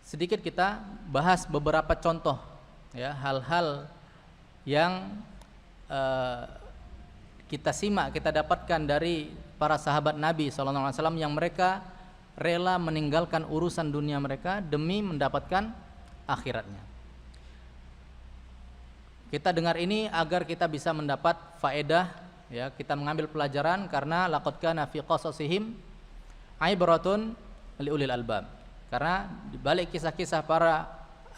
sedikit kita bahas beberapa contoh ya, hal-hal yang kita simak, kita dapatkan dari para sahabat Nabi SAW yang mereka rela meninggalkan urusan dunia mereka demi mendapatkan akhiratnya. Kita dengar ini agar kita bisa mendapat faedah ya, kita mengambil pelajaran, karena laqad kana fi qasasihim ibratun liulil albab. Karena di balik kisah-kisah para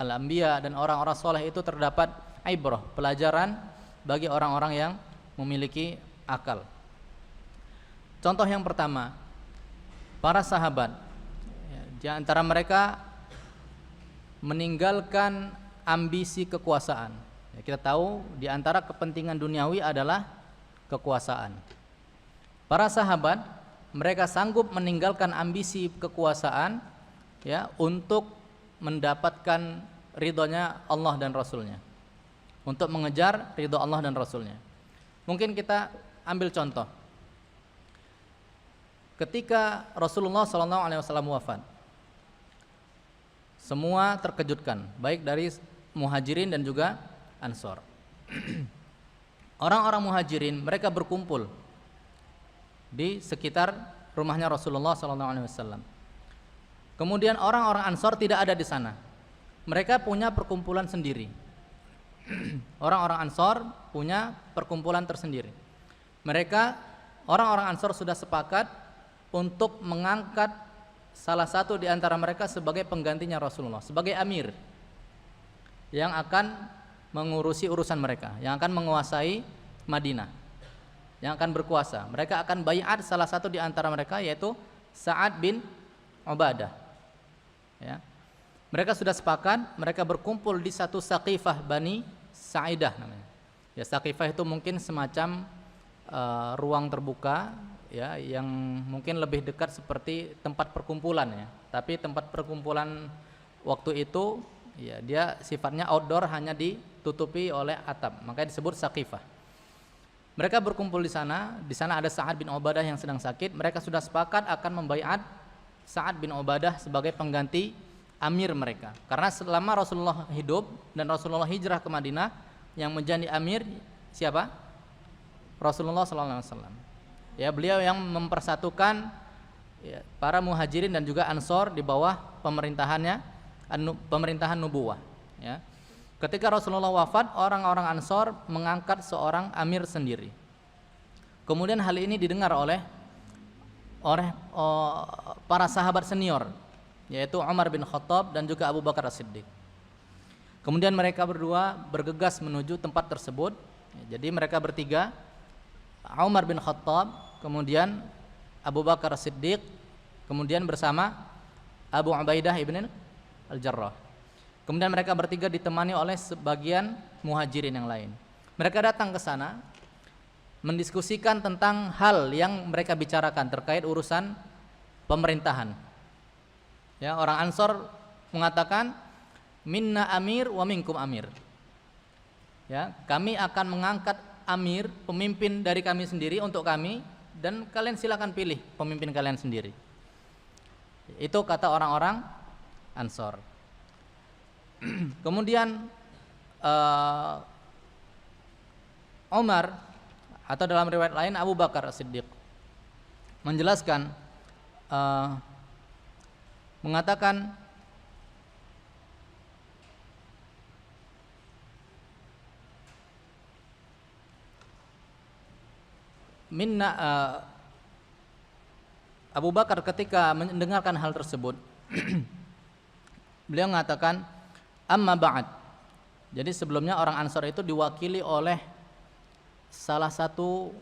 al-anbiya dan orang-orang soleh itu terdapat ibrah, pelajaran bagi orang-orang yang memiliki akal. Contoh yang pertama, para sahabat di antara mereka meninggalkan ambisi kekuasaan. Ya, kita tahu di antara kepentingan duniawi adalah kekuasaan. Para sahabat mereka sanggup meninggalkan ambisi kekuasaan ya, untuk mendapatkan ridhonya Allah dan Rasulnya, untuk mengejar ridho Allah dan Rasulnya. Mungkin kita ambil contoh, ketika Rasulullah SAW wafat, semua terkejutkan, baik dari muhajirin dan juga ansor. Orang-orang muhajirin mereka berkumpul di sekitar rumahnya Rasulullah SAW. Kemudian orang-orang ansor tidak ada di sana, mereka punya perkumpulan sendiri. Orang-orang ansor punya perkumpulan tersendiri. Mereka, orang-orang ansor sudah sepakat untuk mengangkat salah satu di antara mereka sebagai penggantinya Rasulullah, sebagai amir yang akan mengurusi urusan mereka, yang akan menguasai Madinah, yang akan berkuasa. Mereka akan baiat salah satu di antara mereka, yaitu Sa'ad bin Ubadah ya. Mereka sudah sepakat, mereka berkumpul di satu Saqifah Bani Sa'idah namanya. Ya, Saqifah itu mungkin semacam ruang terbuka ya, yang mungkin lebih dekat seperti tempat perkumpulan ya. Tapi tempat perkumpulan waktu itu ya, dia sifatnya outdoor, hanya ditutupi oleh atap, makanya disebut Saqifah. Mereka berkumpul di sana. Di sana ada Sa'ad bin Ubadah yang sedang sakit. Mereka sudah sepakat akan membaiat Sa'ad bin Ubadah sebagai pengganti amir mereka. Karena selama Rasulullah hidup dan Rasulullah hijrah ke Madinah, yang menjadi amir siapa? Rasulullah SAW. Ya, beliau yang mempersatukan ya, para muhajirin dan juga ansor di bawah pemerintahannya, pemerintahan nubuwah. Ya. Ketika Rasulullah wafat, orang-orang ansor mengangkat seorang amir sendiri. Kemudian hal ini didengar oleh para sahabat senior, yaitu Umar bin Khattab dan juga Abu Bakar As-Siddiq. Kemudian mereka berdua bergegas menuju tempat tersebut. Jadi mereka bertiga, Umar bin Khattab, kemudian Abu Bakar As-Siddiq, kemudian bersama Abu Ubaidah ibn Al-Jarrah. Kemudian mereka bertiga ditemani oleh sebagian muhajirin yang lain. Mereka datang ke sana mendiskusikan tentang hal yang mereka bicarakan terkait urusan pemerintahan. Ya, orang Ansor mengatakan minna amir wa minkum amir. Ya, kami akan mengangkat amir, pemimpin dari kami sendiri untuk kami, dan kalian silakan pilih pemimpin kalian sendiri. Itu kata orang-orang Ansor. Kemudian Umar, atau dalam riwayat lain Abu Bakar As-Siddiq, menjelaskan, mengatakan minna, Abu Bakar ketika mendengarkan hal tersebut beliau mengatakan amma ba'd. Jadi sebelumnya orang Ansor itu diwakili oleh salah satu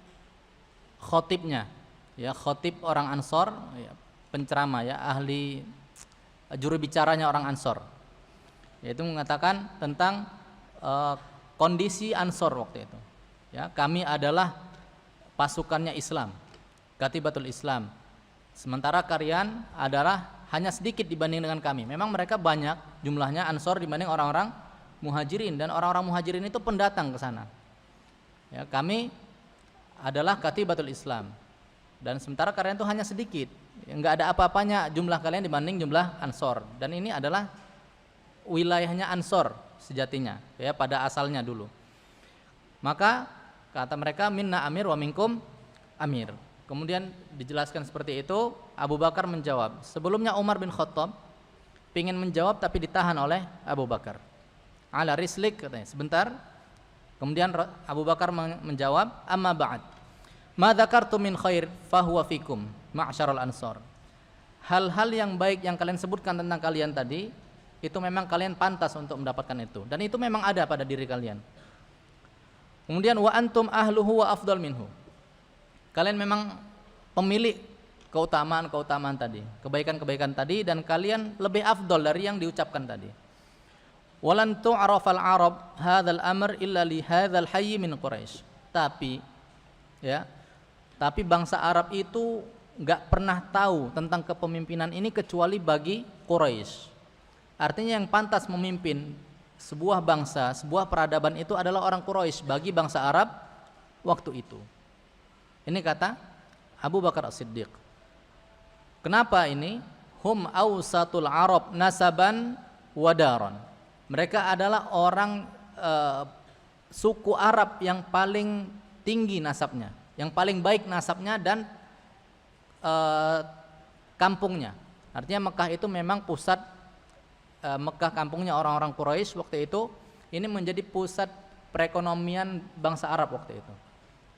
khotibnya ya, khotib orang Ansor ya, penceramah ya, ahli juru bicaranya orang Ansor, yaitu mengatakan tentang kondisi Ansor waktu itu ya. Kami adalah pasukannya Islam, Katibatul Islam, sementara kalian adalah hanya sedikit dibanding dengan kami. Memang mereka banyak jumlahnya Ansor dibanding orang-orang Muhajirin, dan orang-orang Muhajirin itu pendatang ke sana. Ya, kami adalah Katibatul Islam, dan sementara kalian itu hanya sedikit, enggak ada apa-apanya jumlah kalian dibanding jumlah Ansor. Dan ini adalah wilayahnya Ansor sejatinya, ya, pada asalnya dulu. Maka kata mereka minna amir wa minkum amir. Kemudian dijelaskan seperti itu, Abu Bakar menjawab. Sebelumnya Umar bin Khattab ingin menjawab tapi ditahan oleh Abu Bakar. Ala rislik, katanya, sebentar. Kemudian Abu Bakar menjawab, amma ba'd, ma dzakartu min khair fahuwa fikum ma'syaral ansor. Hal-hal yang baik yang kalian sebutkan tentang kalian tadi, itu memang kalian pantas untuk mendapatkan itu, dan itu memang ada pada diri kalian. Kemudian wa antum ahluhu wa afdal minhu. Kalian memang pemilik keutamaan-keutamaan tadi, kebaikan-kebaikan tadi, dan kalian lebih afdal dari yang diucapkan tadi. Walan tu'rafal arab hadzal amr illa li hadzal hayy min Quraisy. Tapi bangsa Arab itu enggak pernah tahu tentang kepemimpinan ini kecuali bagi Quraisy. Artinya yang pantas memimpin sebuah bangsa, sebuah peradaban itu adalah orang Quraisy bagi bangsa Arab waktu itu. Ini kata Abu Bakar As-Siddiq. Kenapa ini? Hum awsatul Arab nasaban wadaron. Mereka adalah orang suku Arab yang paling tinggi nasabnya, yang paling baik nasabnya dan kampungnya. Artinya Mekah itu memang pusat, Mekah kampungnya orang-orang Quraisy waktu itu, ini menjadi pusat perekonomian bangsa Arab waktu itu.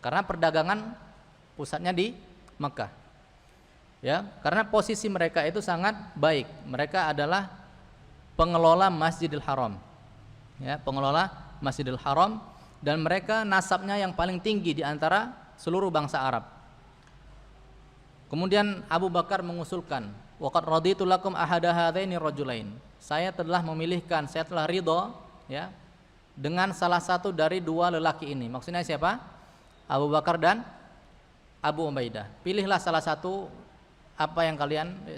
Karena perdagangan pusatnya di Mekah. Ya, karena posisi mereka itu sangat baik. Mereka adalah pengelola Masjidil Haram, ya, pengelola Masjidil Haram, dan mereka nasabnya yang paling tinggi di antara seluruh bangsa Arab. Kemudian Abu Bakar mengusulkan, waqad raditu lakum ahada hadaini rajulain. Saya telah memilihkan, saya telah ridho, ya, dengan salah satu dari dua lelaki ini. Maksudnya siapa? Abu Bakar dan Abu Ubaidah. Pilihlah salah satu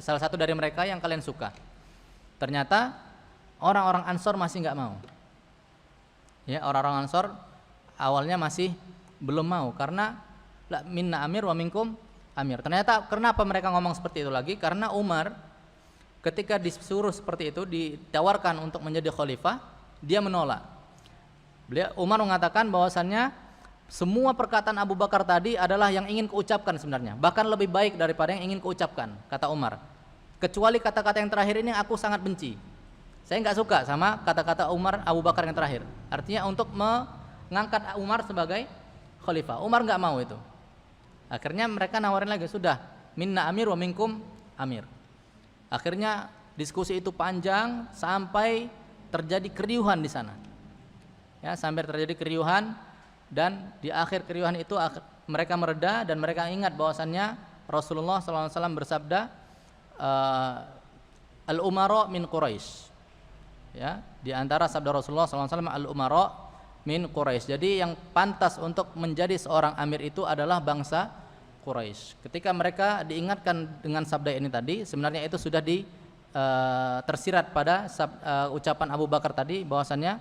salah satu dari mereka yang kalian suka. Ternyata orang-orang Ansor masih nggak mau. Ya, orang-orang Ansor awalnya masih belum mau karena la minna amir wa minkum amir. Ternyata kenapa mereka ngomong seperti itu lagi? Karena Umar ketika disuruh seperti itu, ditawarkan untuk menjadi khalifah, dia menolak. Umar mengatakan bahwasannya semua perkataan Abu Bakar tadi adalah yang ingin keucapkan sebenarnya, bahkan lebih baik daripada yang ingin keucapkan, kata Umar. Kecuali kata-kata yang terakhir ini aku sangat benci. Saya nggak suka sama kata-kata Abu Bakar yang terakhir. Artinya untuk mengangkat Umar sebagai khalifah. Umar nggak mau itu. Akhirnya mereka nawarin lagi, sudah minna amir wa minkum amir. Akhirnya diskusi itu panjang sampai terjadi keriuhan di sana. Ya, sampai terjadi keriuhan, dan di akhir keriuhan itu mereka mereda dan mereka ingat bahwasannya Rasulullah SAW bersabda, al-umara min Quraisy. Ya, di antara sabda Rasulullah SAW, al-umara min Quraisy. Jadi yang pantas untuk menjadi seorang amir itu adalah bangsa Quraisy. Ketika mereka diingatkan dengan sabda ini tadi, sebenarnya itu sudah tersirat pada ucapan Abu Bakar tadi bahwasannya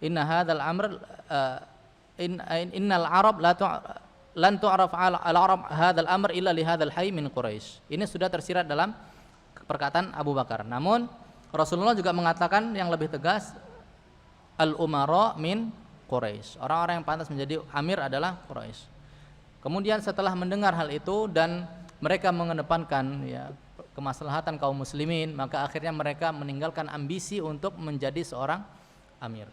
inna hadzal amr innal arab lan tu'raf al-arab hadzal amr illa li hadzal hayy min Quraisy. Ini sudah tersirat dalam perkataan Abu Bakar. Namun Rasulullah juga mengatakan yang lebih tegas, al-umara min Quraisy. Orang-orang yang pantas menjadi amir adalah Quraisy. Kemudian setelah mendengar hal itu dan mereka mengedepankan, ya, kemaslahatan kaum muslimin, maka akhirnya mereka meninggalkan ambisi untuk menjadi seorang amir.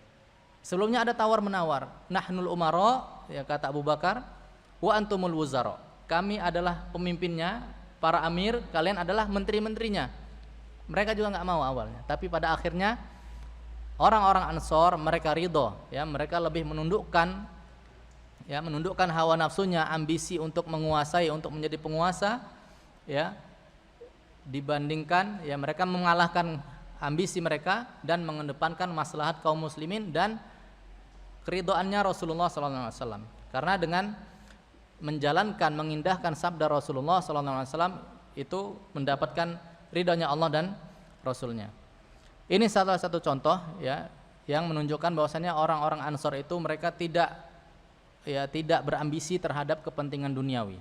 Sebelumnya ada tawar-menawar. Nahnul umara, ya, kata Abu Bakar, wa antumul wuzara. Kami adalah pemimpinnya, para amir, kalian adalah menteri-menterinya. Mereka juga nggak mau awalnya, tapi pada akhirnya orang-orang Ansor mereka ridho, ya, mereka lebih menundukkan hawa nafsunya, ambisi untuk menguasai, untuk menjadi penguasa, ya, dibandingkan, ya, mereka mengalahkan ambisi mereka dan mengedepankan maslahat kaum muslimin dan keridhoannya Rasulullah SAW. Karena dengan menjalankan, mengindahkan sabda Rasulullah SAW itu mendapatkan ridhonya Allah dan Rasulnya. Ini salah satu contoh, ya, yang menunjukkan bahwasannya orang-orang Ansor itu mereka tidak berambisi terhadap kepentingan duniawi.